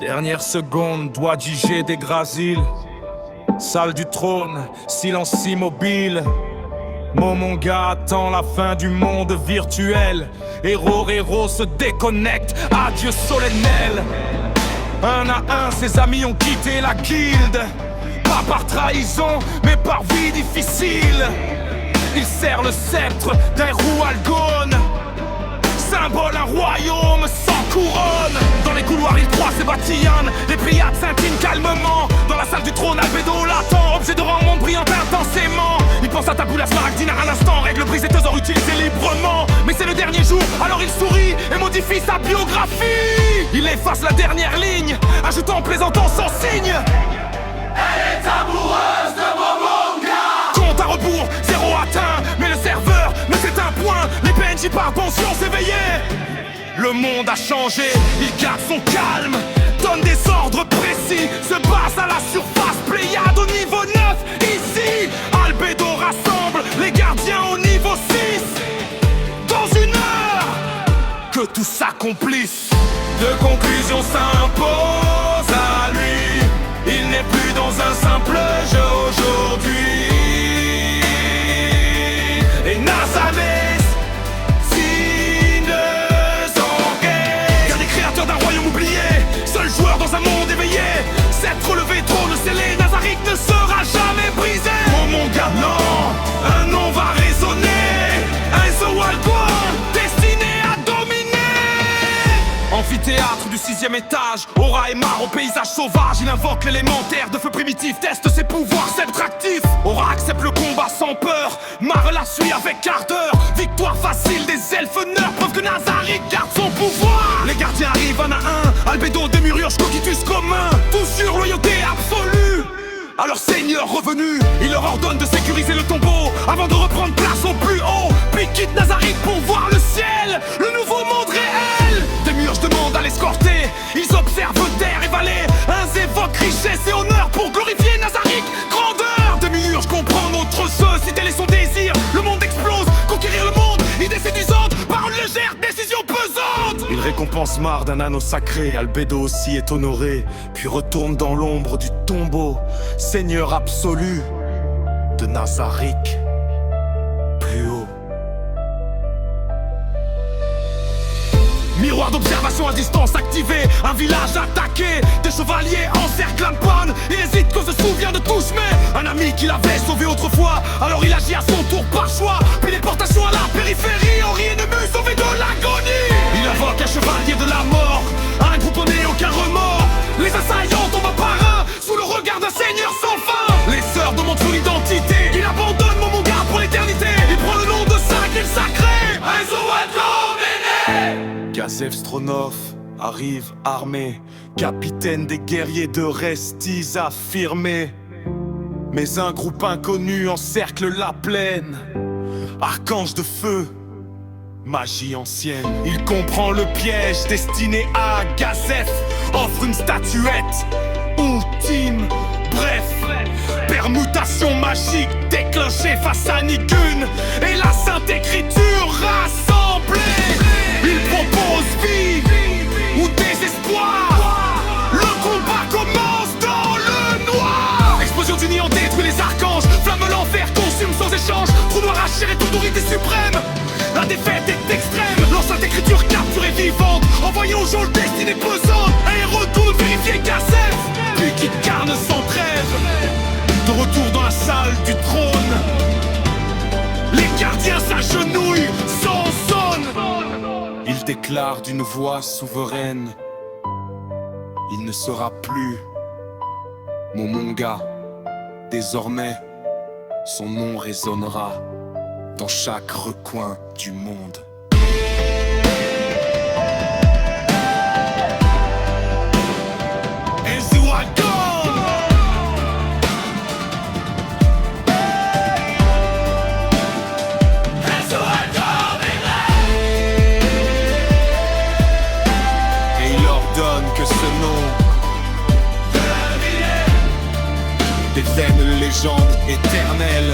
Dernière seconde, doigt d'IG des Grasiles. Salle du trône, silence immobile. Momonga attend la fin du monde virtuel. Héros se déconnecte, adieu solennel. Un à un, ses amis ont quitté la guilde. Pas par trahison, mais par vie difficile. Il serre le sceptre d'un roux algone. Symbole un royaume sans couronne. Dans les couloirs il croit ses batillanes. Les priades scintinnent calmement. Dans la salle du trône Albedo l'attend. Objet de rang, monde brillant intensément. Il pense à Tabula Smaragdina un instant. Règle brisée, trésor utilisé librement. Mais c'est le dernier jour, alors il sourit et modifie sa biographie. Il efface la dernière ligne, ajoutant en plaisantant sans signe: elle est amoureuse de Momonga. Compte à rebours, zéro atteint. Mais le serveur ne s'éteint point. Les PNJ par pension s'éveillaient. Le monde a changé, il garde son calme, donne des ordres précis, se base à la surface. Pléiade au niveau 9, ici Albedo rassemble les gardiens au niveau 6. Dans une heure, que tout s'accomplisse. Deux conclusions s'imposent à lui. Il n'est plus dans un simple jeu aujourd'hui. Et Nazareth signe son guet. Gardien créateur d'un royaume oublié, seul joueur dans un monde éveillé. Sceptre relevé, trône scellé, Nazarick ne sera jamais brisé. Momonga, non, un nom va résonner. Un Zoalgon destiné à dominer. Amphithéâtre du 6ème étage, Aura et Mar au paysage sauvage. Il invoque l'élémentaire de feu primitif, teste ses pouvoirs sceptre actif. Aura accepte le combat sans peur, Mar la suit avec ardeur. Victoire facile des elfes nerfs, preuve que Nazarick garde son pouvoir. Les gardiens arrivent un à un, Albedo, Démururge, coquitus commun. Tous sur loyauté absolue à leur seigneur revenu. Il leur ordonne de sécuriser le tombeau avant de reprendre place au plus haut. Puis quitte Nazarick pour voir le ciel, le nouveau monde réel. Démurge demande à l'escorter, ils observent terre et vallée. Uns évoquent richesse et honneur pour glorifier Nazarick, grandeur. Démurge comprend notre ceux, si tel est son désir. Le monde explose, conquérir le monde, idée séduisante, parole légère, décision pesante. Il récompense Mar d'un anneau sacré, Albedo aussi est honoré. Puis retourne dans l'ombre du tombeau, seigneur absolu de Nazarick, plus haut. Miroir d'observation à distance activé, un village attaqué. Des chevaliers encerclent Ampan et hésite qu'on se souvient de tous. Mais un ami qui l'avait sauvé autrefois, alors il agit à son tour par choix. Puis déportation à la périphérie, Henri ennemi sauvé de l'agonie. Il invoque un chevalier de la mort, un groupe né aucun remords. Les assaillants tombent un par un, sous le regard d'un seigneur sans fin. Les sœurs demandent son identité, il abandonne Momonga pour l'éternité. Il prend le nom de sa guilde sacrée, Gazef Stronov arrive armé, capitaine des guerriers de Restis affirmé. Mais un groupe inconnu encercle la plaine. Archange de feu, magie ancienne. Il comprend le piège destiné à Gazef, offre une statuette ultime. Bref, permutation magique déclenchée face à Nigun et la Sainte Écriture rassemblée. Il propose vie ou désespoir. Le combat commence dans le noir. Explosion du néant détruit les archanges. Flamme l'enfer consume sans échange. Trou noir à chair et autorité suprême. La défaite est extrême. L'enceinte écriture capturée vivante, envoyée au geôle destinée pesante. Un héros retourne vérifier Gazef, puis qui carne sans trêve. De retour dans la salle du trône, les gardiens s'agenouillent sans sonne. Il déclare d'une voix souveraine: il ne sera plus Momonga. Désormais, son nom résonnera dans chaque recoin du monde. Devienne légende éternelle.